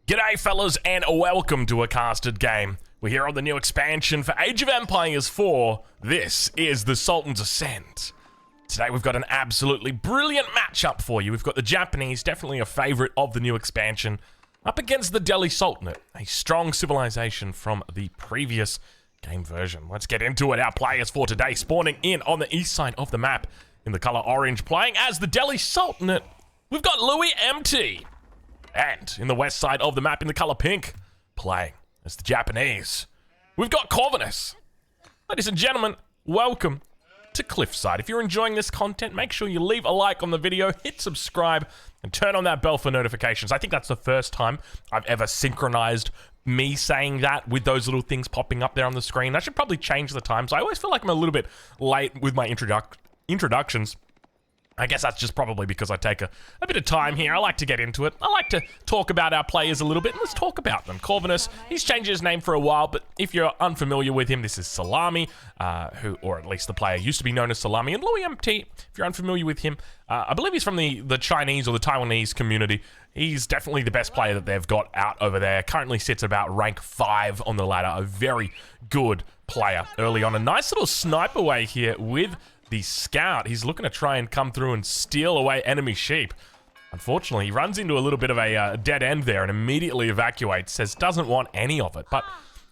G'day fellas and welcome to a casted game. We're here on the new expansion for Age of Empires 4. This is the Sultan's Ascent. Today we've got an absolutely brilliant matchup for you. We've got the Japanese, definitely a favorite of the new expansion, up against the Delhi Sultanate, a strong civilization from the previous game version. Let's get into it. Our players for today spawning in on the east side of the map in the color orange, playing as the Delhi Sultanate. We've got Louis MT. And in the west side of the map in the color pink, playing as the Japanese, we've got Corvinus. Ladies and gentlemen, welcome to Cliffside. If you're enjoying this content, make sure you leave a like on the video, hit subscribe, and turn on that bell for notifications. I think that's the first time I've ever synchronized me saying that with those little things popping up there on the screen. I should probably change the times. I always feel like I'm a little bit late with my introductions. I guess that's just probably because I take a bit of time here. I like to get into it. I like to talk about our players a little bit, and let's talk about them. Corvinus, he's changed his name for a while, but if you're unfamiliar with him, this is Salami, or at least the player used to be known as Salami. And Louis MT, if you're unfamiliar with him, I believe he's from the Chinese or the Taiwanese community. He's definitely the best player that they've got out over there. Currently sits about rank 5 on the ladder. A very good player early on. A nice little sniper way here with the scout. He's looking to try and come through and steal away enemy sheep. Unfortunately, he runs into a little bit of a dead end there and immediately evacuates. Says doesn't want any of it. But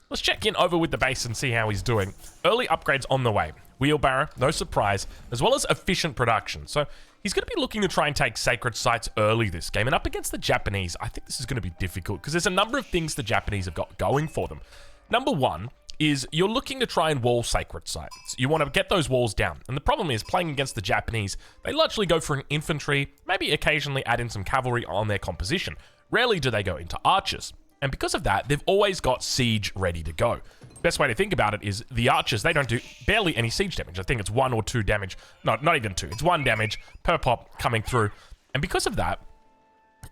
let's check in over with the base and see how he's doing. Early upgrades on the way. Wheelbarrow, no surprise, as well as efficient production. So he's going to be looking to try and take sacred sites early this game. And up against the Japanese, I think this is going to be difficult because there's a number of things the Japanese have got going for them. Number one is you're looking to try and wall sacred sites. You want to get those walls down. And the problem is, playing against the Japanese, they largely go for an infantry, maybe occasionally add in some cavalry on their composition. Rarely do they go into archers. And because of that, they've always got siege ready to go. Best way to think about it is the archers, they don't do barely any siege damage. I think it's 1 or 2 damage. No, not even 2. It's 1 damage per pop coming through. And because of that,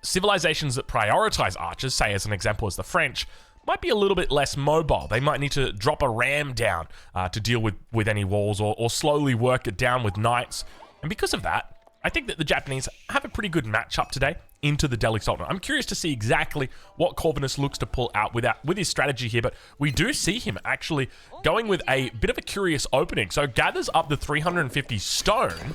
civilizations that prioritize archers, say as an example as the French, might be a little bit less mobile. They might need to drop a ram down to deal with any walls or slowly work it down with knights. And because of that, I think that the Japanese have a pretty good matchup today into the Delhi Sultanate. I'm curious to see exactly what Corvinus looks to pull out with his strategy here, but we do see him actually going with a bit of a curious opening. So gathers up the 350 stone,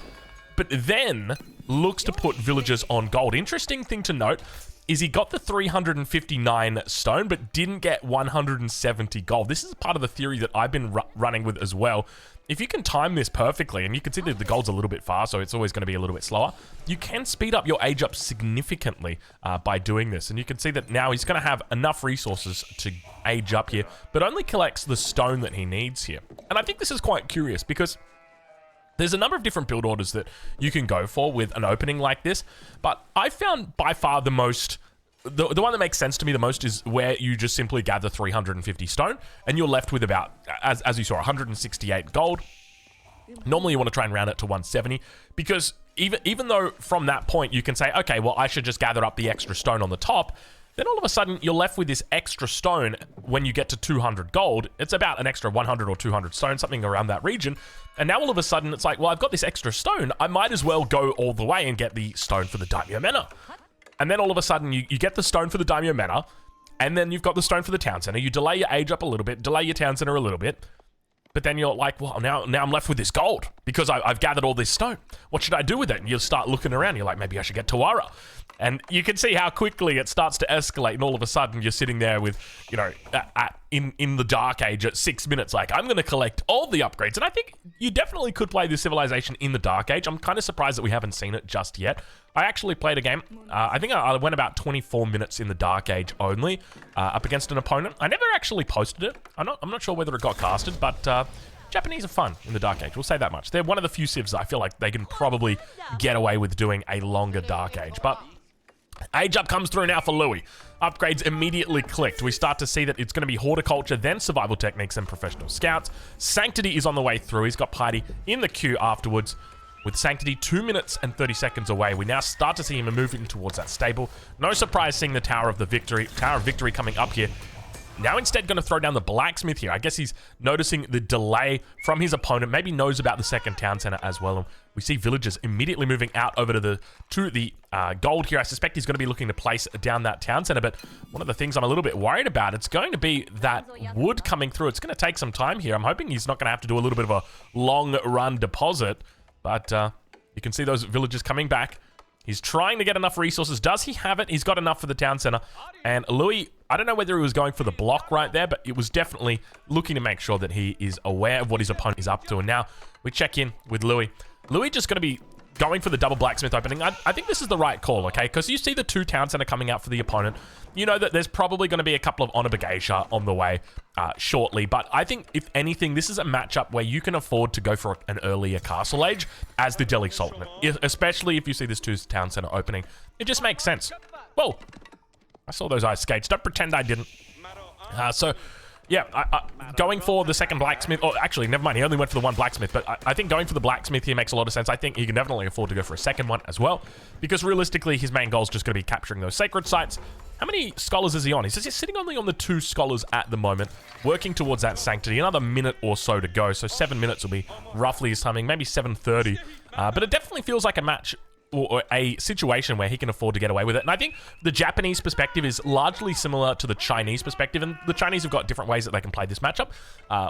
but then looks to put villagers on gold. Interesting thing to note is he got the 359 stone, but didn't get 170 gold. This is part of the theory that I've been running with as well. If you can time this perfectly, and you can see that the gold's a little bit far, so it's always going to be a little bit slower, you can speed up your age up significantly by doing this. And you can see that now he's going to have enough resources to age up here, but only collects the stone that he needs here. And I think this is quite curious because there's a number of different build orders that you can go for with an opening like this, but I found by far the most, the one that makes sense to me the most is where you just simply gather 350 stone and you're left with about, as you saw, 168 gold. Normally you want to try and round it to 170 because even though from that point you can say, okay, well, I should just gather up the extra stone on the top, then all of a sudden you're left with this extra stone when you get to 200 gold. It's about an extra 100 or 200 stone, something around that region. And now all of a sudden it's like, well, I've got this extra stone. I might as well go all the way and get the stone for the Daimyo Manor. And then all of a sudden you get the stone for the Daimyo Manor, and then you've got the stone for the town center. You delay your age up a little bit, delay your town center a little bit. But then you're like, well, now I'm left with this gold because I've gathered all this stone. What should I do with it? And you'll start looking around. You're like, maybe I should get Tawara. And you can see how quickly it starts to escalate. And all of a sudden you're sitting there with, you know, in the Dark Age at 6 minutes, like, I'm going to collect all the upgrades. And I think you definitely could play this civilization in the Dark Age. I'm kind of surprised that we haven't seen it just yet. I actually played a game. I think I went about 24 minutes in the Dark Age only up against an opponent. I never actually posted it. I'm not sure whether it got casted, but Japanese are fun in the Dark Age. We'll say that much. They're one of the few civs I feel like they can probably get away with doing a longer Dark Age. But age up comes through now for Louis. Upgrades immediately clicked. We start to see that it's going to be horticulture, then survival techniques and professional scouts. Sanctity is on the way through. He's got piety in the queue afterwards. With Sanctity 2 minutes and 30 seconds away, we now start to see him moving towards that stable. No surprise seeing the Tower of Victory coming up here. now instead going to throw down the blacksmith here. I guess he's noticing the delay from his opponent, maybe knows about the second town center as well. And we see villagers immediately moving out over to the gold here. I suspect he's going to be looking to place down that town center, but one of the things I'm a little bit worried about, it's going to be that wood coming through. It's going to take some time here. I'm hoping he's not going to have to do a little bit of a long run deposit, but you can see those villagers coming back. He's trying to get enough resources. Does he have it? He's got enough for the town center. And Louis, I don't know whether he was going for the block right there, but it was definitely looking to make sure that he is aware of what his opponent is up to. And now we check in with Louis. Louis just going to be going for the double blacksmith opening. I think this is the right call, okay? Because you see the two town center coming out for the opponent. You know that there's probably going to be a couple of Honor Geisha on the way shortly. But I think, if anything, this is a matchup where you can afford to go for an earlier castle age as the Delhi Sultanate. Especially if you see this two town center opening. It just makes sense. Well, I saw those ice skates. Don't pretend I didn't. Yeah, going for the second blacksmith, or actually, never mind, he only went for the one blacksmith, but I think going for the blacksmith here makes a lot of sense. I think he can definitely afford to go for a second one as well, because realistically, his main goal is just going to be capturing those sacred sites. How many scholars is he on? He's just sitting only on the 2 scholars at the moment, working towards that sanctity. Another minute or so to go, so 7 minutes will be roughly his timing, maybe 7:30, but it definitely feels like a match or a situation where he can afford to get away with it. And I think the Japanese perspective is largely similar to the Chinese perspective, and the Chinese have got different ways that they can play this matchup.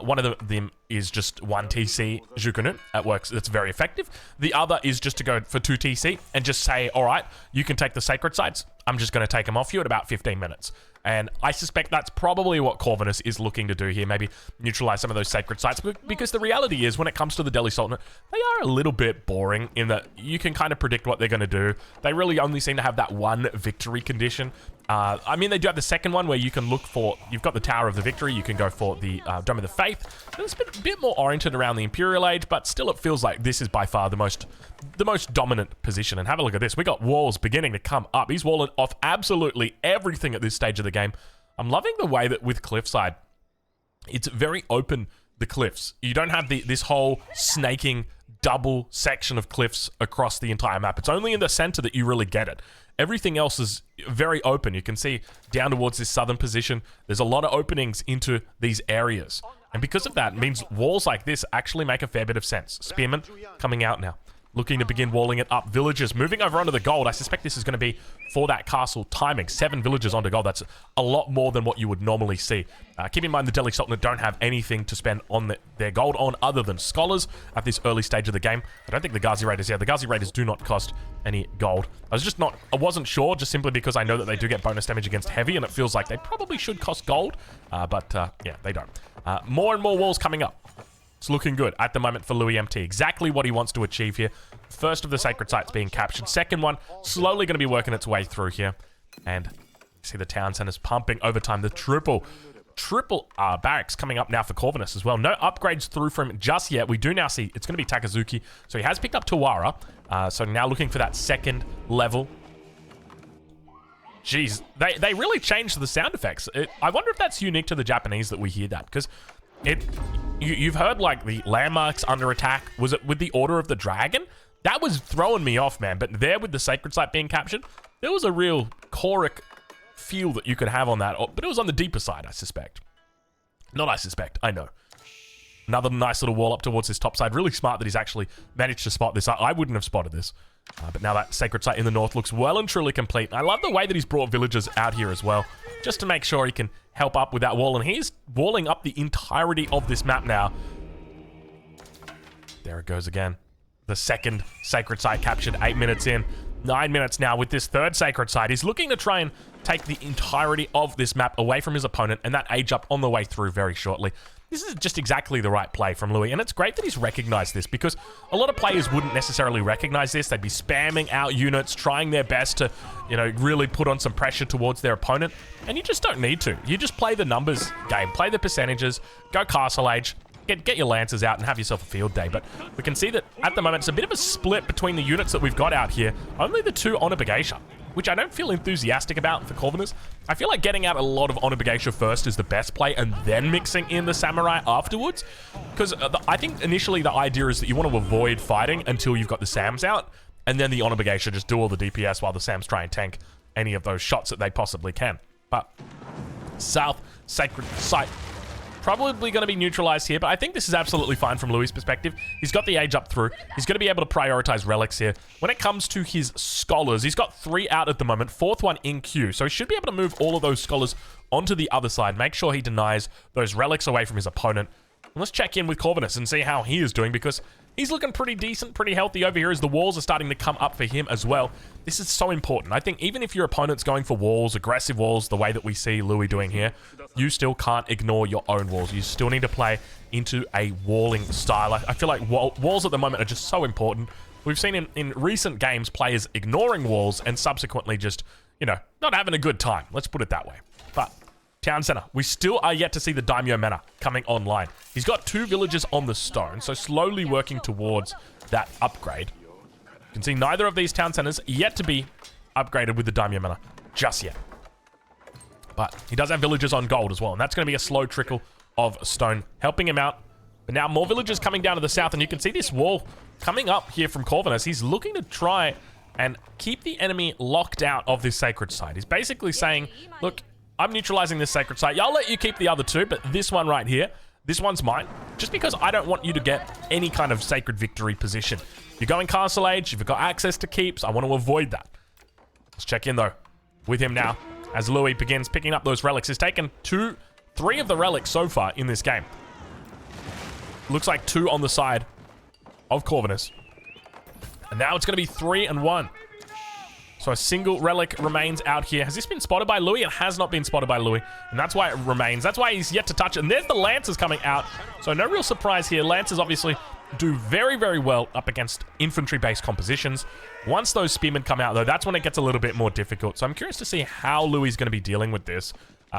One of them is just 1 TC Zhukanun. That works. That's very effective. The other is just to go for 2 TC and just say, all right, you can take the sacred sites. I'm just going to take them off you at about 15 minutes. And I suspect that's probably what Corvinus is looking to do here, maybe neutralize some of those sacred sites, because the reality is, when it comes to the Delhi Sultanate, they are a little bit boring in that you can kind of predict what they're going to do. They really only seem to have that one victory condition. I mean, they do have the second one where you can look for, you've got the Tower of the Victory, you can go for the Dome of the Faith. And it's a bit more oriented around the Imperial Age, but still it feels like this is by far the most dominant position. And have a look at this. We got walls beginning to come up. He's walling off absolutely everything at this stage of the game. I'm loving the way that with Cliffside, it's very open, the cliffs. You don't have this whole snaking double section of cliffs across the entire map. It's only in the center that you really get it. Everything else is very open. You can see down towards this southern position, there's a lot of openings into these areas. And because of that, it means walls like this actually make a fair bit of sense. Spearmen coming out now, looking to begin walling it up. Villagers moving over onto the gold. I suspect this is going to be for that castle timing. 7 villagers onto gold. That's a lot more than what you would normally see. Keep in mind the Delhi Sultanate don't have anything to spend on their gold on other than scholars at this early stage of the game. I don't think the Ghazi Raiders, the Ghazi Raiders do not cost any gold. I wasn't sure, just simply because I know that they do get bonus damage against heavy, and it feels like they probably should cost gold, but yeah, they don't. More and more walls coming up. It's looking good at the moment for Louis MT. Exactly what he wants to achieve here. First of the sacred sites being captured. Second one, slowly going to be working its way through here. And see the town centers pumping overtime. The triple barracks coming up now for Corvinus as well. No upgrades through from him just yet. We do now see it's going to be Takazuki. So he has picked up Tawara. So now looking for that second level. Jeez, they really changed the sound effects. I wonder if that's unique to the Japanese that we hear that, because you've heard like the landmarks under attack. Was it with the Order of the Dragon? That was throwing me off, man. But there, with the sacred site being captured, there was a real choric feel that you could have on that. But it was on the deeper side, I suspect. Not I suspect, I know. Another nice little wall up towards his top side. Really smart that he's actually managed to spot this. I wouldn't have spotted this. But now that sacred site in the north looks well and truly complete. I love the way that he's brought villagers out here as well, just to make sure he can help up with that wall. And he's walling up the entirety of this map now. There it goes again. The second sacred site captured 8 minutes in. 9 minutes now with this third sacred site. He's looking to try and take the entirety of this map away from his opponent, and that age up on the way through very shortly. This is just exactly the right play from Louis, and it's great that he's recognized this, because a lot of players wouldn't necessarily recognize this. They'd be spamming out units, trying their best to, really put on some pressure towards their opponent, and you just don't need to. You just play the numbers game, play the percentages, go castle age, get your lancers out and have yourself a field day. But we can see that at the moment it's a bit of a split between the units that we've got out here. Only the 2 Honor Geisha, which I don't feel enthusiastic about for Corvinus. I feel like getting out a lot of Honor Geisha first is the best play, and then mixing in the Samurai afterwards. Because I think initially the idea is that you want to avoid fighting until you've got the Sams out, and then the Honor Geisha just do all the DPS while the Sams try and tank any of those shots that they possibly can. But south sacred site. Probably going to be neutralized here, but I think this is absolutely fine from Louis' perspective. He's got the age up through. He's going to be able to prioritize relics here. When it comes to his scholars, he's got 3 out at the moment, 4th one in queue. So he should be able to move all of those scholars onto the other side, make sure he denies those relics away from his opponent. And let's check in with Corvinus and see how he is doing, because he's looking pretty decent, pretty healthy over here as the walls are starting to come up for him as well. This is so important. I think even if your opponent's going for walls, aggressive walls, the way that we see Louis doing here, you still can't ignore your own walls. You still need to play into a walling style. I feel like walls at the moment are just so important. We've seen in recent games players ignoring walls and subsequently just, you know, not having a good time. Let's put it that way. But town center, we still are yet to see the Daimyo Manor coming online. He's got 2 villages on the stone, so slowly working towards that upgrade. You can see neither of these town centers yet to be upgraded with the Daimyo Manor just yet. But he does have villages on gold as well, and that's going to be a slow trickle of stone helping him out. But now more villages coming down to the south, and you can see this wall coming up here from Corvinus. He's looking to try and keep the enemy locked out of this sacred site. He's basically saying, look, I'm neutralizing this sacred site. Yeah, I'll let you keep the other 2, but this one right here, this one's mine. Just because I don't want you to get any kind of sacred victory position. You're going Castle Age, you've got access to keeps, I want to avoid that. Let's check in though with him now as Louis begins picking up those relics. He's taken 3 of the relics so far in this game. Looks like 2 on the side of Corvinus. And now it's going to be 3 and 1. So a single relic remains out here. Has this been spotted by Louis? It has not been spotted by Louis. And that's why it remains. That's why he's yet to touch it. And there's the Lancers coming out. So no real surprise here. Lancers obviously do very, very well up against infantry-based compositions. Once those spearmen come out, though, that's when it gets a little bit more difficult. So I'm curious to see how Louis is going to be dealing with this.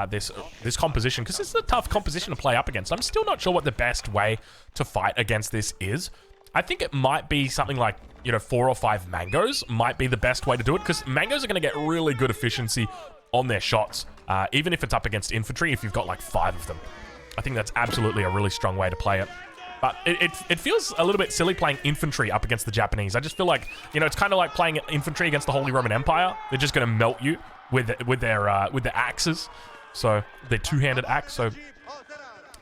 This composition, because this is a tough composition to play up against. I'm still not sure what the best way to fight against this is. I think it might be something like, you know, 4 or 5 mangoes might be the best way to do it, because mangoes are going to get really good efficiency on their shots, even if it's up against infantry, if you've got like 5 of them. I think that's absolutely a really strong way to play it. But it feels a little bit silly playing infantry up against the Japanese. I just feel like, you know, it's kind of like playing infantry against the Holy Roman Empire. They're just going to melt you with their axes. So, their 2-handed axe. So,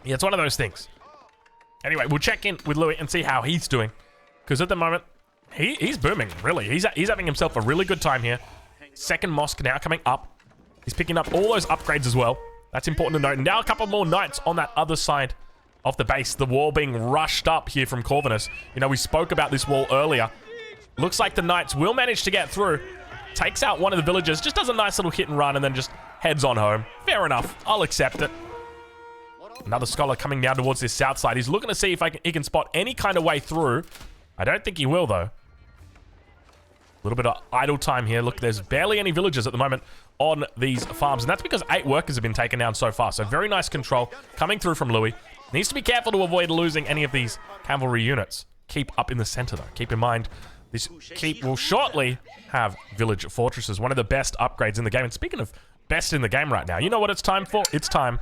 yeah, it's one of those things. Anyway, we'll check in with Louis and see how he's doing. Because at the moment, he's booming, really. He's having himself a really good time here. Second mosque now coming up. He's picking up all those upgrades as well. That's important to note. And now a couple more knights on that other side of the base. The wall being rushed up here from Corvinus. You know, we spoke about this wall earlier. Looks like the knights will manage to get through. Takes out one of the villagers. Just does a nice little hit and run and then just heads on home. Fair enough. I'll accept it. Another scholar coming down towards this south side. He's looking to see if he can spot any kind of way through. I don't think he will, though. A little bit of idle time here. Look, there's barely any villagers at the moment on these farms. And that's because 8 workers have been taken down so far. So very nice control coming through from Louis. Needs to be careful to avoid losing any of these cavalry units. Keep up in the center, though. Keep in mind, this keep will shortly have village fortresses. One of the best upgrades in the game. And speaking of best in the game right now, you know what it's time for? It's time.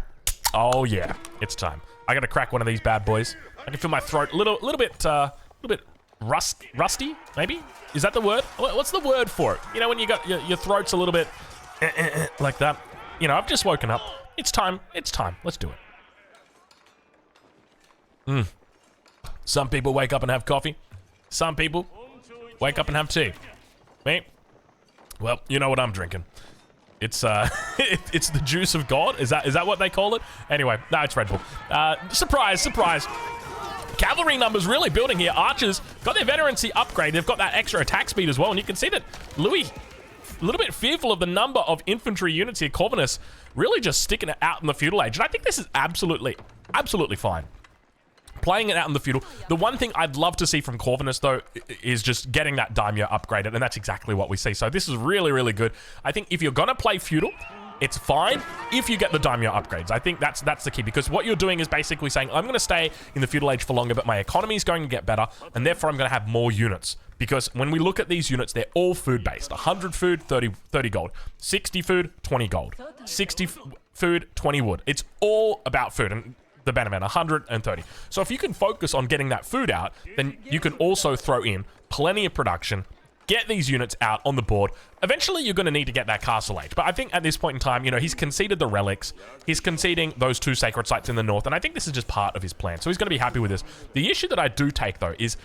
Oh, yeah. It's time. I gotta crack one of these bad boys. I can feel my throat a little bit rusty, maybe? Is that the word? What's the word for it? You know, when you got your throat's a little bit like that. You know, I've just woken up. It's time. It's time. Let's do it. Some people wake up and have coffee. Some people wake up and have tea. Me? Well, you know what I'm drinking. It's it's the juice of God. Is that what they call it? Anyway, no, it's Red Bull. Surprise, surprise. Cavalry numbers really building here. Archers got their veterancy upgrade. They've got that extra attack speed as well. And you can see that Louis, a little bit fearful of the number of infantry units here. Corvinus really just sticking it out in the feudal age. And I think this is absolutely fine. Playing it out in the feudal. The one thing I'd love to see from Corvinus, though, is just getting that daimyo upgraded, and that's exactly what we see. So this is really, really good. I think if you're going to play feudal, it's fine if you get the daimyo upgrades. I think that's the key, because what you're doing is basically saying, I'm going to stay in the feudal age for longer, but my economy is going to get better, and therefore I'm going to have more units. Because when we look at these units, they're all food-based. 100 food, 30 gold. 60 food, 20 gold. 60 food, 20 wood. It's all about food. And the Bannerman, 130. So if you can focus on getting that food out, then you can also throw in plenty of production, get these units out on the board. Eventually, you're going to need to get that castle age. But I think at this point in time, you know, he's conceded the relics. He's conceding those 2 sacred sites in the north. And I think this is just part of his plan. So he's going to be happy with this. The issue that I do take, though, is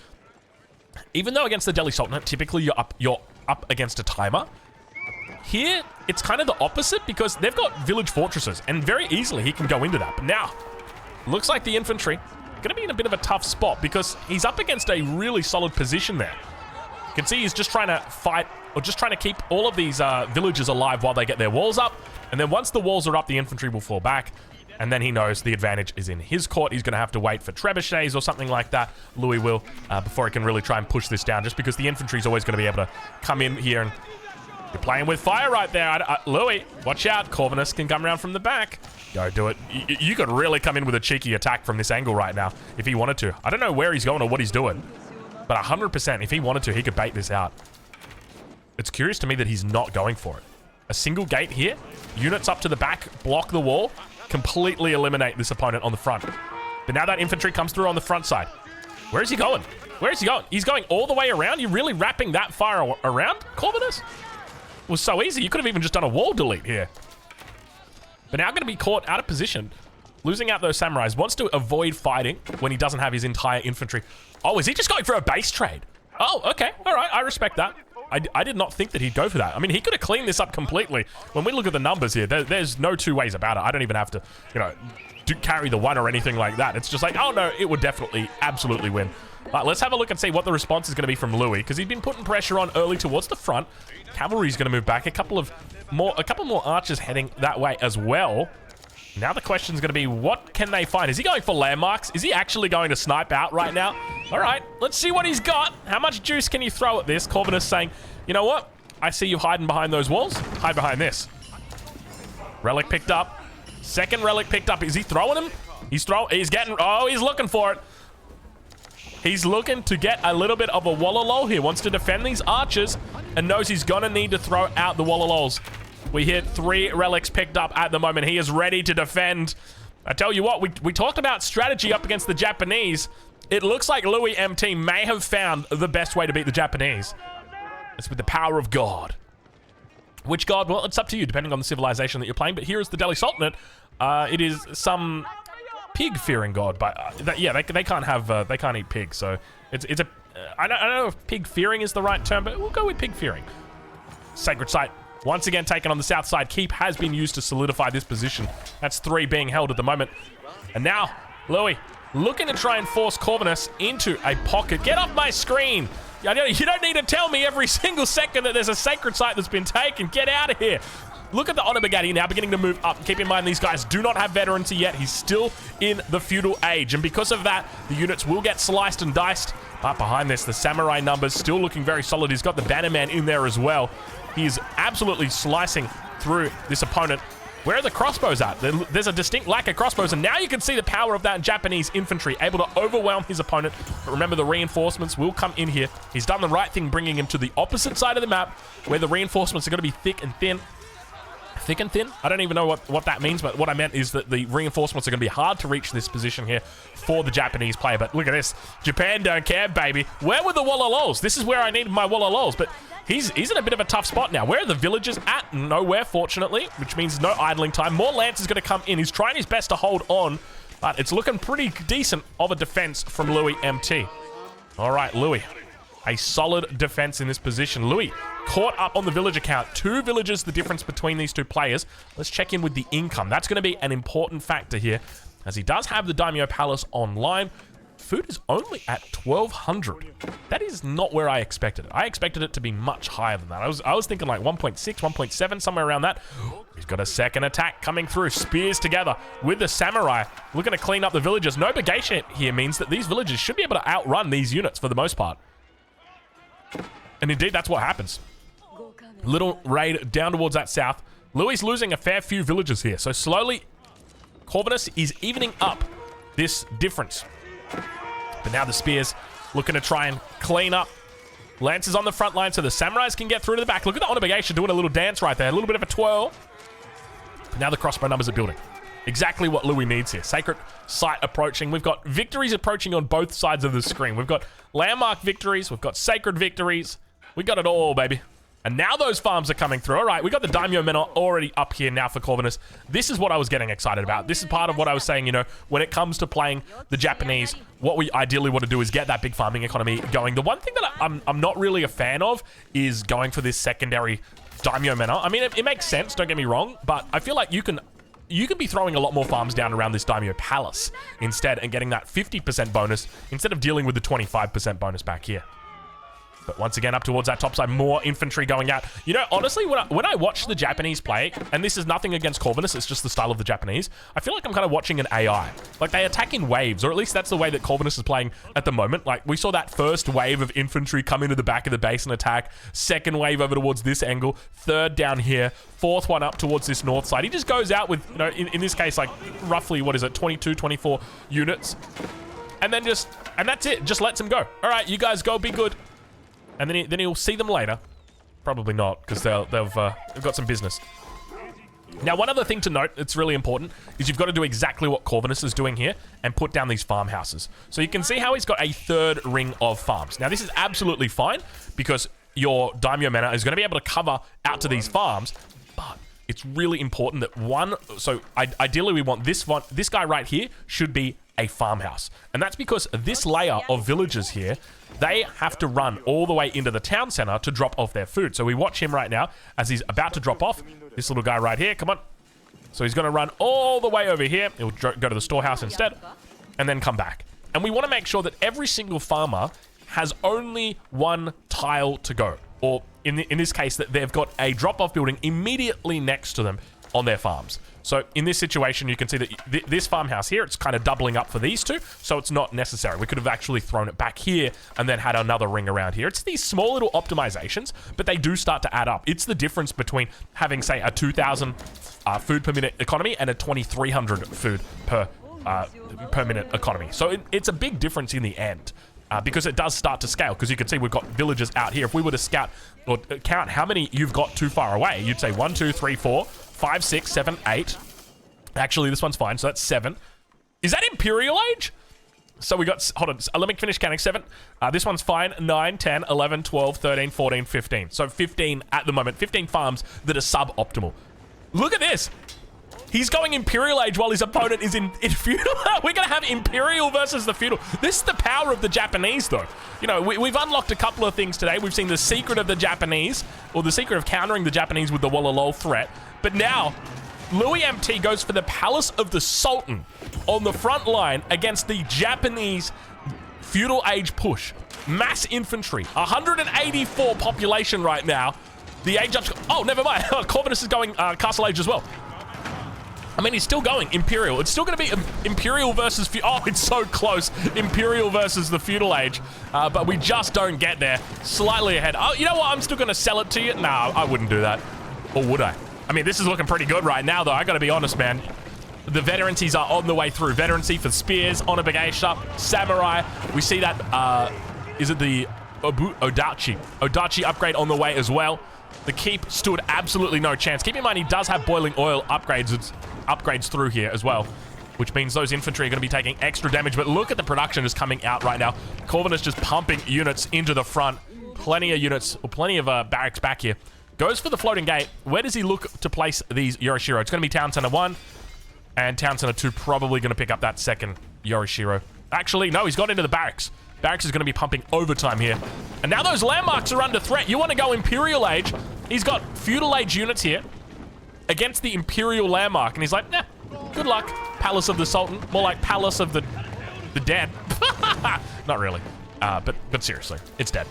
even though against the Delhi Sultanate, typically you're up against a timer, here, it's kind of the opposite because they've got village fortresses. And very easily, he can go into that. But now, looks like the infantry going to be in a bit of a tough spot because he's up against a really solid position there. You can see he's just trying to fight or just trying to keep all of these villages alive while they get their walls up. And then once the walls are up, the infantry will fall back. And then he knows the advantage is in his court. He's going to have to wait for trebuchets or something like that. Louis will, before he can really try and push this down, just because the infantry is always going to be able to come in here. And you're playing with fire right there. Louis, watch out. Corvinus can come around from the back. Go do it. You could really come in with a cheeky attack from this angle right now if he wanted to. I don't know where he's going or what he's doing, but 100%, if he wanted to, he could bait this out. It's curious to me that he's not going for it. A single gate here, units up to the back, block the wall, completely eliminate this opponent on the front. But now that infantry comes through on the front side. Where is he going? Where is he going? He's going all the way around? You're really wrapping that far around, Corvinus? It was so easy. You could have even just done a wall delete here. But now going to be caught out of position. Losing out those samurais. Wants to avoid fighting when he doesn't have his entire infantry. Oh, is he just going for a base trade? Oh, okay. All right. I respect that. I did not think that he'd go for that. I mean, he could have cleaned this up completely. When we look at the numbers here, there's no 2 ways about it. I don't even have to, you know, carry the 1 or anything like that. It's just like, oh no, it would definitely, absolutely win. Let's have a look and see what the response is going to be from Louis, because he's been putting pressure on early towards the front. Cavalry's going to move back. A couple more archers heading that way as well. Now the question is going to be, what can they find? Is he going for landmarks? Is he actually going to snipe out right now? All right, let's see what he's got. How much juice can you throw at this? Corvinus saying, you know what? I see you hiding behind those walls. Hide behind this. Relic picked up. Second relic picked up. Is he throwing him? He's getting, oh, he's looking for it. He's looking to get a little bit of a Wallalol here. Wants to defend these archers and knows he's going to need to throw out the Wallalols. We hit 3 relics picked up at the moment. He is ready to defend. I tell you what, we talked about strategy up against the Japanese. It looks like Louis MT may have found the best way to beat the Japanese. It's with the power of God. Which God? Well, it's up to you, depending on the civilization that you're playing. But here is the Delhi Sultanate. It is some pig-fearing god, but yeah, they can't have they can't eat pigs. So it's a I don't know if pig-fearing is the right term, but we'll go with pig-fearing. Sacred site once again taken on the south side. Keep has been used to solidify this position. That's 3 being held at the moment, and now Louis looking to try and force Corvinus into a pocket. Get off my screen! You don't need to tell me every single second that there's a sacred site that's been taken. Get out of here. Look at the Honor Brigade now beginning to move up. Keep in mind, these guys do not have veterancy yet. He's still in the feudal age. And because of that, the units will get sliced and diced. But behind this, the samurai numbers still looking very solid. He's got the Bannerman in there as well. He is absolutely slicing through this opponent. Where are the crossbows at? There's a distinct lack of crossbows. And now you can see the power of that Japanese infantry, able to overwhelm his opponent. But remember, the reinforcements will come in here. He's done the right thing, bringing him to the opposite side of the map, where the reinforcements are going to be thick and thin. Thick and thin? I don't even know what that means, but what I meant is that the reinforcements are going to be hard to reach this position here for the Japanese player. But look at this. Japan don't care, baby. Where were the Wallalols? This is where I needed my Wallalols, but he's in a bit of a tough spot now. Where are the villagers at? Nowhere, fortunately, which means no idling time. More Lance is going to come in. He's trying his best to hold on, but it's looking pretty decent of a defense from Louis MT. All right, Louis. A solid defense in this position. Louis caught up on the villager count. 2 villages, the difference between these 2 players. Let's check in with the income. That's going to be an important factor here, as he does have the Daimyo Palace online. Food is only at 1,200. That is not where I expected it. I expected it to be much higher than that. I was thinking like 1.6, 1.7, somewhere around that. He's got a second attack coming through. Spears together with the samurai. Looking to clean up the villagers. No bagation here means that these villagers should be able to outrun these units for the most part. And indeed, that's what happens. Little raid down towards that south. Louis losing a fair few villagers here. So slowly, Corvinus is evening up this difference. But now the spears looking to try and clean up. Lances on the front line so the samurais can get through to the back. Look at the Honor Brigade doing a little dance right there. A little bit of a twirl. But now the crossbow numbers are building. Exactly what Louis needs here. Sacred site approaching. We've got victories approaching on both sides of the screen. We've got landmark victories. We've got sacred victories. We got it all, baby. And now those farms are coming through. All right, we got the daimyo men already up here now for Corvinus. This is what I was getting excited about. This is part of what I was saying, you know, when it comes to playing the Japanese, what we ideally want to do is get that big farming economy going. The one thing that I'm not really a fan of is going for this secondary daimyo men. I mean, it makes sense, don't get me wrong, but I feel like you can be throwing a lot more farms down around this daimyo palace instead and getting that 50% bonus instead of dealing with the 25% bonus back here. But once again, up towards that top side, more infantry going out. You know, honestly, when I watch the Japanese play, and this is nothing against Corvinus, it's just the style of the Japanese, I feel like I'm kind of watching an AI. Like, they attack in waves, or at least that's the way that Corvinus is playing at the moment. Like, we saw that first wave of infantry come into the back of the base and attack, second wave over towards this angle, third down here, fourth one up towards this north side. He just goes out with, you know, in this case, like, roughly, what is it, 22, 24 units. And then and that's it, just lets him go. All right, you guys go, be good. And then he'll see them later. Probably not, because they've got some business. Now, one other thing to note that's really important is you've got to do exactly what Corvinus is doing here and put down these farmhouses. So you can see how he's got a third ring of farms. Now, this is absolutely fine because your daimyo mana is going to be able to cover out to these farms, but it's really important that so ideally we want this guy right here should be a farmhouse. And that's because this layer of villagers here, they have to run all the way into the town center to drop off their food. So we watch him right now as he's about to drop off. This little guy right here, come on. So he's going to run all the way over here. He'll go to the storehouse instead and then come back. And we want to make sure that every single farmer has only one tile to go. Or in this case, that they've got a drop-off building immediately next to them on their farms. So in this situation, you can see that this farmhouse here, it's kind of doubling up for these two, so it's not necessary. We could have actually thrown it back here and then had another ring around here. It's these small little optimizations, but they do start to add up. It's the difference between having, say, a 2,000 food per minute economy and a 2,300 food per minute economy. So it's a big difference in the end. Because it does start to scale, because you can see we've got villagers out here. If we were to scout or count how many you've got too far away, you'd say 1, 2, 3, 4, 5, 6, 7, 8. Actually, this one's fine, so that's 7. Is that Imperial Age? So we got, hold on, let me finish counting. 7. This one's fine. 9, 10, 11, 12, 13, 14, 15. So 15 at the moment. 15 farms that are suboptimal. Look at this. He's going Imperial Age while his opponent is in Feudal. We're going to have Imperial versus the Feudal. This is the power of the Japanese, though. You know, we've unlocked a couple of things today. We've seen the secret of the Japanese, or the secret of countering the Japanese with the Wololol threat. But now, Louis MT goes for the Palace of the Sultan on the front line against the Japanese Feudal Age push. Mass infantry. 184 population right now. The Age up... Oh, never mind. Corvinus is going Castle Age as well. I mean, he's still going Imperial. It's still going to be Imperial versus... Oh, it's so close. Imperial versus the Feudal Age. But we just don't get there. Slightly ahead. Oh, you know what? I'm still going to sell it to you. No, I wouldn't do that. Or would I? I mean, this is looking pretty good right now, though. I got to be honest, man. The veterancies are on the way through. Veterancy for spears, honor brigade up, samurai. We see that, is it the Odachi? Odachi upgrade on the way as well. The keep stood absolutely no chance. Keep in mind, he does have boiling oil upgrades through here as well, which means those infantry are going to be taking extra damage. But look at the production just coming out right now. Corvinus just pumping units into the front. Plenty of units, or plenty of barracks back here. Goes for the floating gate. Where does he look to place these Yorishiro? It's going to be Town Center 1, and Town Center 2 probably going to pick up that second Yorishiro. Actually, no, he's got into the barracks. Barracks is going to be pumping overtime here. And now those landmarks are under threat. You want to go Imperial Age. He's got Feudal Age units here against the Imperial landmark. And he's like, nah, good luck, Palace of the Sultan. More like Palace of the Dead. Not really. But seriously, it's dead.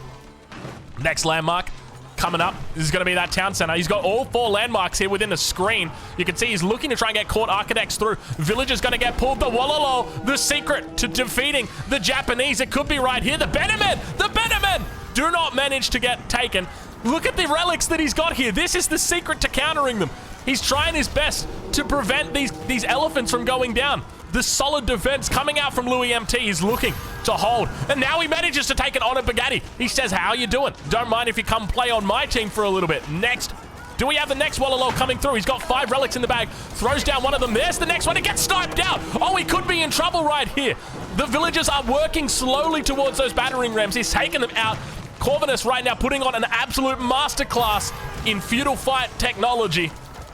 Next landmark coming up. This is going to be that town center. He's got all 4 landmarks here within the screen. You can see he's looking to try and get court architects through. Villager's going to get pulled. The Wololo, the secret to defeating the Japanese. It could be right here. The Benemen do not manage to get taken. Look at the relics that he's got here. This is the secret to countering them. He's trying his best to prevent these elephants from going down. The solid defense coming out from Louis MT. He's looking to hold. And now he manages to take an honor Bugatti. He says, how you doing? Don't mind if you come play on my team for a little bit. Next. Do we have the next Wololo coming through? He's got 5 relics in the bag. Throws down one of them. There's the next one. It gets sniped out. Oh, he could be in trouble right here. The villagers are working slowly towards those battering rams. He's taken them out. Corvinus right now putting on an absolute masterclass in feudal fight technology.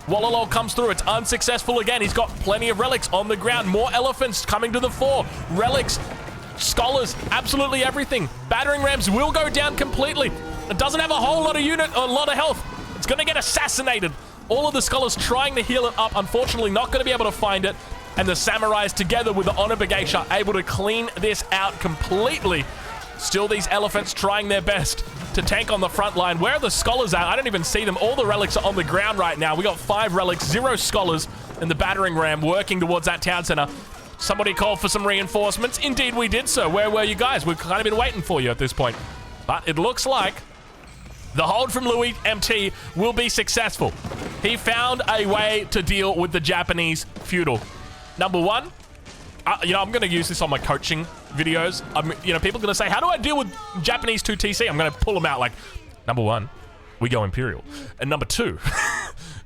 Wololo comes through. It's unsuccessful again. He's got plenty of relics on the ground. More elephants coming to the fore. Relics, scholars, absolutely everything. Battering rams will go down completely. It doesn't have a whole lot of a lot of health. It's going to get assassinated. All of the scholars trying to heal it up. Unfortunately, not going to be able to find it. And the samurais together with the Honor Bageisha able to clean this out completely. Still these elephants trying their best to tank on the front line. Where are the scholars at? I don't even see them. All the relics are on the ground right now. We got 5 relics, 0 scholars, and the battering ram working towards that town center. Somebody called for some reinforcements. Indeed, we did so. Where were you guys? We've kind of been waiting for you at this point. But it looks like the hold from Louis MT will be successful. He found a way to deal with the Japanese feudal. Number one, I'm going to use this on my coaching videos. People are going to say, how do I deal with Japanese 2TC? I'm going to pull them out like, number one, we go Imperial. And number two,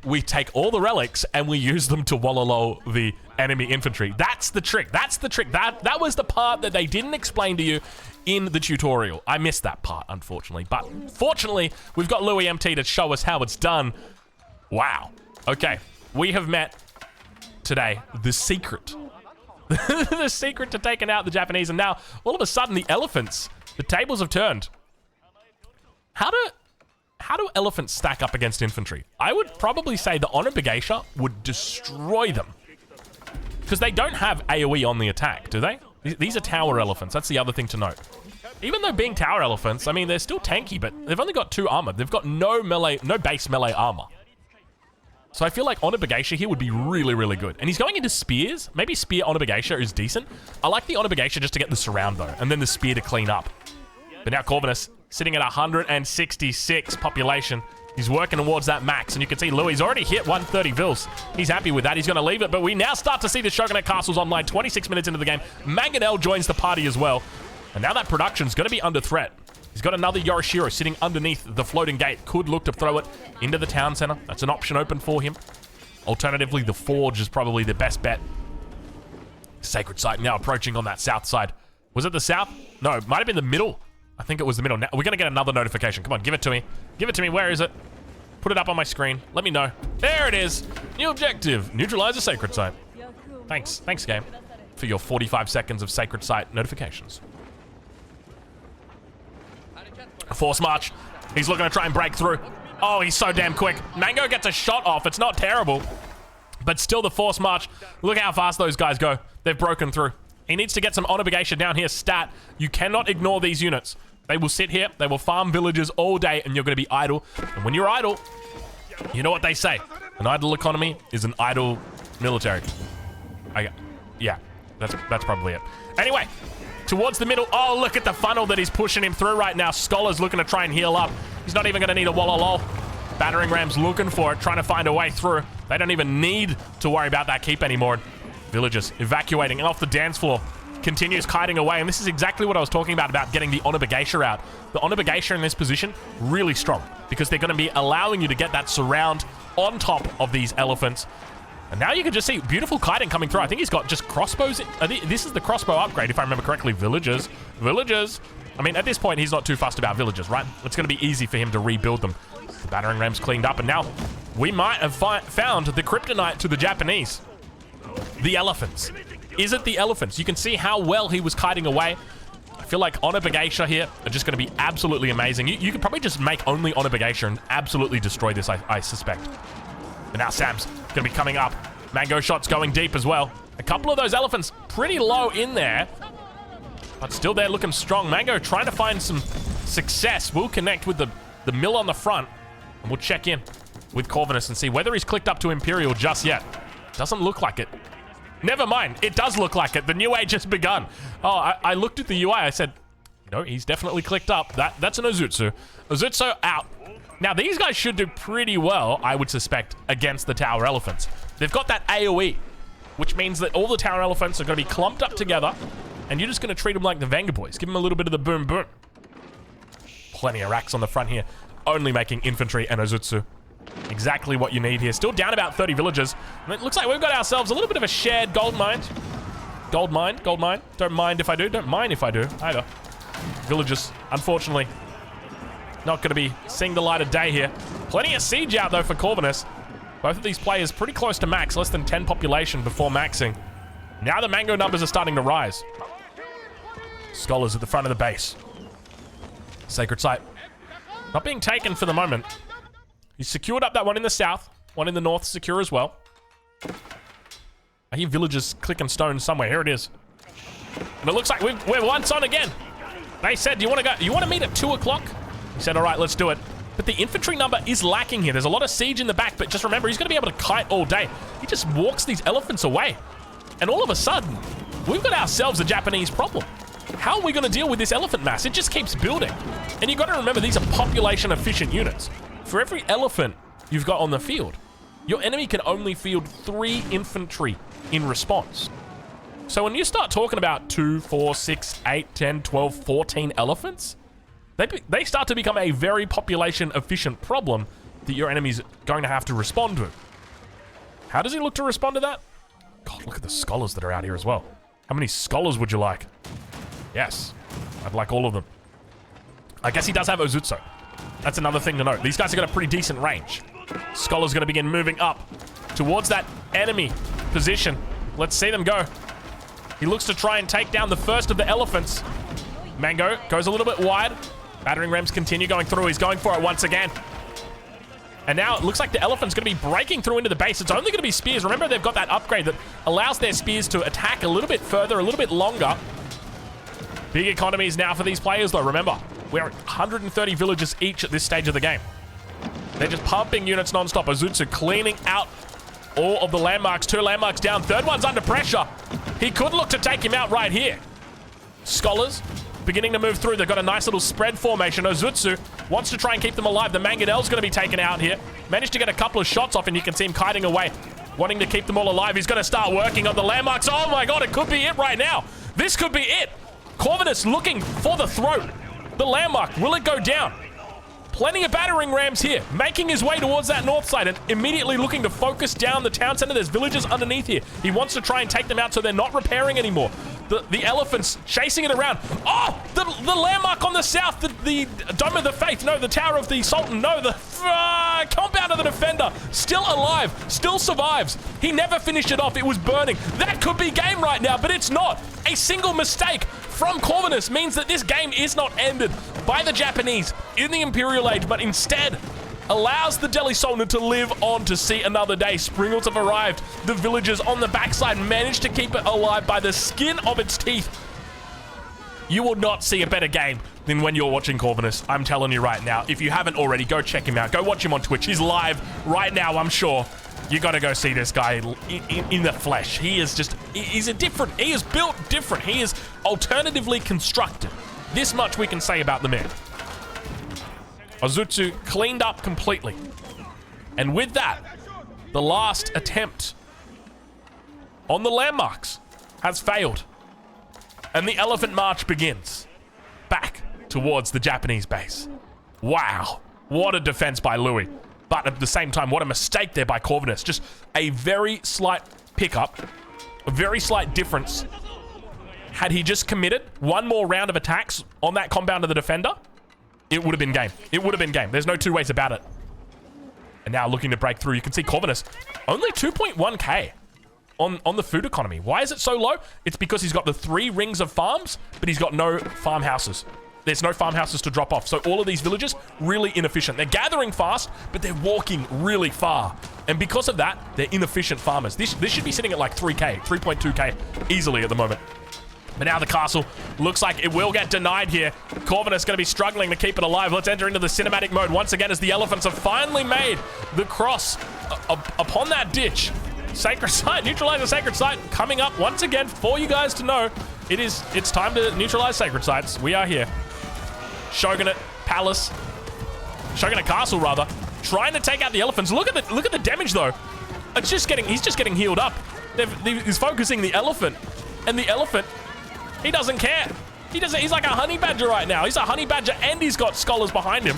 we take all the relics and we use them to Wololo the enemy infantry. That's the trick. That's the trick. That was the part that they didn't explain to you in the tutorial. I missed that part, unfortunately. But fortunately, we've got Louis MT to show us how it's done. Wow. Okay. We have met today the secret. The secret to taking out the Japanese, and now all of a sudden the elephants, the tables have turned. How do elephants stack up against infantry? I would probably say the Honor Bageisha would destroy them, because they don't have AoE on the attack, do they? These are tower elephants. That's the other thing to note. Even though being tower elephants, I mean, they're still tanky, but they've only got 2 armor. They've got no base melee armor. So I feel like Honor Bageisha here would be really, really good. And he's going into spears. Maybe spear Honor Bageisha is decent. I like the Honor Bageisha just to get the surround, though, and then the spear to clean up. But now Corvinus sitting at 166 population. He's working towards that max, and you can see Louis already hit 130 vils. He's happy with that. He's going to leave it, but we now start to see the Shogunate castles online 26 minutes into the game. Mangonel joins the party as well. And now that production's going to be under threat. He's got another Yorishiro sitting underneath the floating gate. Could look to throw it into the town center. That's an option open for him. Alternatively, the forge is probably the best bet. Sacred site now approaching on that south side. Was it the south? No, it might have been the middle. I think it was the middle. Now, we're going to get another notification. Come on, give it to me. Give it to me. Where is it? Put it up on my screen. Let me know. There it is. New objective. Neutralize a sacred site. Thanks. Thanks, game, for your 45 seconds of sacred site notifications. Force march. He's looking to try and break through. Oh, he's so damn quick. Mango gets a shot off. It's not terrible, but still the force march. Look how fast those guys go. They've broken through. He needs to get some Honor Bageisha down here stat. You cannot ignore these units. They will sit here. They will farm villages all day, and you're going to be idle. And when you're idle, you know what they say. An idle economy is an idle military. Yeah, that's probably it. Anyway, towards the middle. Oh, look at the funnel that he's pushing him through right now. Scholar's looking to try and heal up. He's not even going to need a Wololo. Battering ram's looking for it, trying to find a way through. They don't even need to worry about that keep anymore. Villagers evacuating off the dance floor. Continues kiting away, and this is exactly what I was talking about getting the Honor Bageisha out. The Honor Bageisha in this position, really strong, because they're going to be allowing you to get that surround on top of these elephants. And now you can just see beautiful kiting coming through. I think he's got just crossbows. This is the crossbow upgrade, if I remember correctly. Villagers. I mean, at this point, he's not too fussed about villagers, right? It's going to be easy for him to rebuild them. The battering ram's cleaned up, and now we might have found the kryptonite to the Japanese. The elephants. Is it the elephants? You can see how well he was kiting away. I feel like Honor Bageisha here are just going to be absolutely amazing. You could probably just make only Honor Bageisha and absolutely destroy this, I suspect. And now Sam's going to be coming up. Mango shots going deep as well. A couple of those elephants pretty low in there, but still they're looking strong. Mango trying to find some success. We'll connect with the mill on the front, and we'll check in with Corvinus and see whether he's clicked up to Imperial just yet. Doesn't look like it. Never mind. It does look like it. The new age has begun. Oh, I looked at the UI. I said, no, he's definitely clicked up. That's an Ozutsu. Ozutsu out. Now, these guys should do pretty well, I would suspect, against the tower elephants. They've got that AoE, which means that all the tower elephants are going to be clumped up together, and you're just going to treat them like the Vanga boys. Give them a little bit of the boom boom. Plenty of racks on the front here, only making infantry and Ozutsu. Exactly what you need here. Still down about 30 villagers. And it looks like we've got ourselves a little bit of a shared gold mine. Gold mine. Don't mind if I do. Don't mind if I do either. Villagers, unfortunately, not going to be seeing the light of day here. Plenty of siege out, though, for Corvinus. Both of these players pretty close to max, less than 10 population before maxing. Now the mango numbers are starting to rise. Scholars at the front of the base. Sacred site not being taken for the moment. He's secured up that one in the south. One in the north secure as well. I hear villagers clicking stones somewhere. Here it is. And it looks like we're once on again. They said, do you want to go? You want to meet at 2 o'clock? He said, all right, let's do it. But the infantry number is lacking here. There's a lot of siege in the back, but just remember, he's going to be able to kite all day. He just walks these elephants away. And all of a sudden, we've got ourselves a Japanese problem. How are we going to deal with this elephant mass? It just keeps building. And you've got to remember, these are population efficient units. For every elephant you've got on the field, your enemy can only field 3 infantry in response. So when you start talking about 2, 4, 6, 8, 10, 12, 14 elephants, they start to become a very population efficient problem that your enemy's going to have to respond to. How does he look to respond to that? God, look at the scholars that are out here as well. How many scholars would you like? Yes, I'd like all of them. I guess he does have Ozutsu. That's another thing to note. These guys have got a pretty decent range. Scholar's going to begin moving up towards that enemy position. Let's see them go. He looks to try and take down the first of the elephants. Mango goes a little bit wide. Battering rams continue going through. He's going for it once again. And now it looks like the elephant's going to be breaking through into the base. It's only going to be spears. Remember, they've got that upgrade that allows their spears to attack a little bit further, a little bit longer. Big economies now for these players, though. Remember, we're at 130 villages each at this stage of the game. They're just pumping units non-stop. Ozutsu cleaning out all of the landmarks. 2 landmarks down. Third one's under pressure. He could look to take him out right here. Scholars beginning to move through. They've got a nice little spread formation. Ozutsu wants to try and keep them alive. The Mangonel's going to be taken out here. Managed to get a couple of shots off, and you can see him kiting away, wanting to keep them all alive. He's going to start working on the landmarks. Oh my god, it could be it right now. This could be it. Corvinus looking for the throat. The landmark, will it go down? Plenty of battering rams here, making his way towards that north side and immediately looking to focus down the town center. There's villagers underneath here. He wants to try and take them out so they're not repairing anymore. The elephants chasing it around. Oh, the landmark on the south, the Dome of the Faith. No, the Tower of the Sultan. No, the compound of the Defender. Still alive, still survives. He never finished it off. It was burning. That could be game right now, but it's not. A single mistake from Corvinus means that this game is not ended by the Japanese in the Imperial Age, but instead allows the Delhi Sultanate to live on to see another day. Springles have arrived. The villagers on the backside managed to keep it alive by the skin of its teeth. You will not see a better game than when you're watching Corvinus. I'm telling you right now. If you haven't already, go check him out. Go watch him on Twitch. He's live right now, I'm sure. You got to go see this guy in the flesh. He is just, he is built different. He is alternatively constructed. This much we can say about the man. Ozutsu cleaned up completely. And with that, the last attempt on the landmarks has failed. And the elephant march begins back towards the Japanese base. Wow, what a defense by Louis. But at the same time, what a mistake there by Corvinus. Just a very slight pickup, a very slight difference. Had he just committed one more round of attacks on that compound of the Defender, it would have been game. It would have been game. There's no two ways about it. And now looking to break through, you can see Corvinus only 2.1k on the food economy. Why is it so low? It's because he's got the 3 rings of farms, but he's got no farmhouses. There's no farmhouses to drop off. So all of these villages, really inefficient. They're gathering fast, but they're walking really far. And because of that, they're inefficient farmers. This should be sitting at like 3k, 3.2k easily at the moment. But now the castle looks like it will get denied here. Corvinus going to be struggling to keep it alive. Let's enter into the cinematic mode once again as the elephants have finally made the cross upon that ditch. Sacred site, neutralize the sacred site coming up once again for you guys to know. It's time to neutralize sacred sites. We are here. Shogunate Palace, Shogunate Castle rather, trying to take out the elephants. Look at the damage though. He's just getting healed up. He's focusing the elephant, and the elephant, he doesn't care. He's like a honey badger right now. He's a honey badger, and he's got scholars behind him,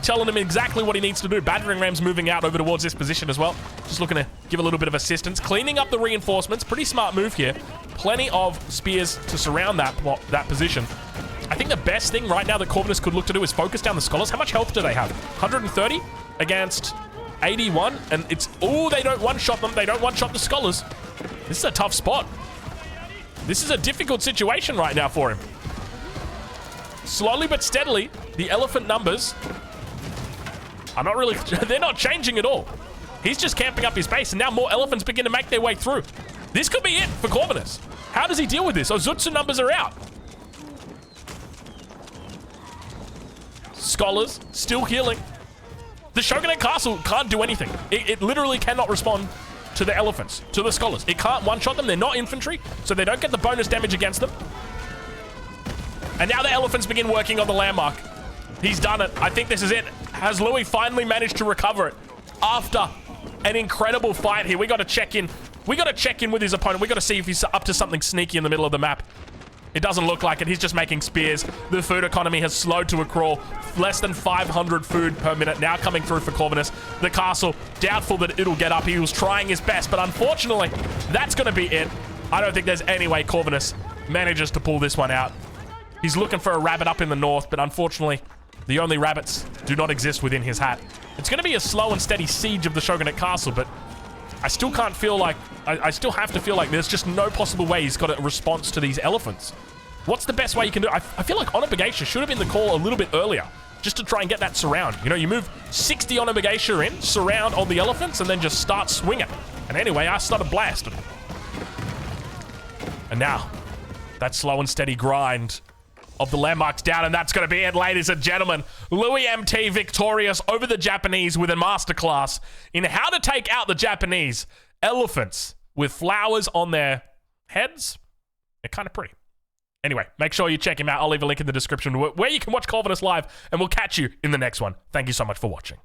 telling him exactly what he needs to do. Battering rams moving out over towards this position as well. Just looking to give a little bit of assistance, cleaning up the reinforcements. Pretty smart move here. Plenty of spears to surround that position. I think the best thing right now that Corvinus could look to do is focus down the scholars. How much health do they have? 130 against 81, and it's... Oh, they don't one-shot them. They don't one-shot the scholars. This is a tough spot. This is a difficult situation right now for him. Slowly but steadily, the elephant numbers... I'm not really... They're not changing at all. He's just camping up his base, and now more elephants begin to make their way through. This could be it for Corvinus. How does he deal with this? Ozutsu numbers are out. Scholars still healing. The Shogunate Castle can't do anything. It literally cannot respond to the elephants, to the scholars. It can't one-shot them. They're not infantry, so they don't get the bonus damage against them. And now the elephants begin working on the landmark. He's done it. I think this is it. Has Louis finally managed to recover it after an incredible fight here? We got to check in. We got to check in with his opponent. We got to see if he's up to something sneaky in the middle of the map. It doesn't look like it. He's just making spears. The food economy has slowed to a crawl. Less than 500 food per minute now coming through for Corvinus. The castle, doubtful that it'll get up. He was trying his best, but unfortunately, that's going to be it. I don't think there's any way Corvinus manages to pull this one out. He's looking for a rabbit up in the north, but unfortunately, the only rabbits do not exist within his hat. It's going to be a slow and steady siege of the Shogunate Castle, but I still can't feel like... I still have to feel like there's just no possible way he's got a response to these elephants. What's the best way you can do it? I feel like Onabagatia should have been the call a little bit earlier, just to try and get that surround. You know, you move 60 Onabagatia in, surround on the elephants, and then just start swinging. And anyway, I started blasting. And now, that slow and steady grind of the landmarks down, and that's going to be it, ladies and gentlemen. Louis MT victorious over the Japanese with a masterclass in how to take out the Japanese elephants with flowers on their heads. They're kind of pretty. Anyway, make sure you check him out. I'll leave a link in the description where you can watch Corvinus live, and we'll catch you in the next one. Thank you so much for watching.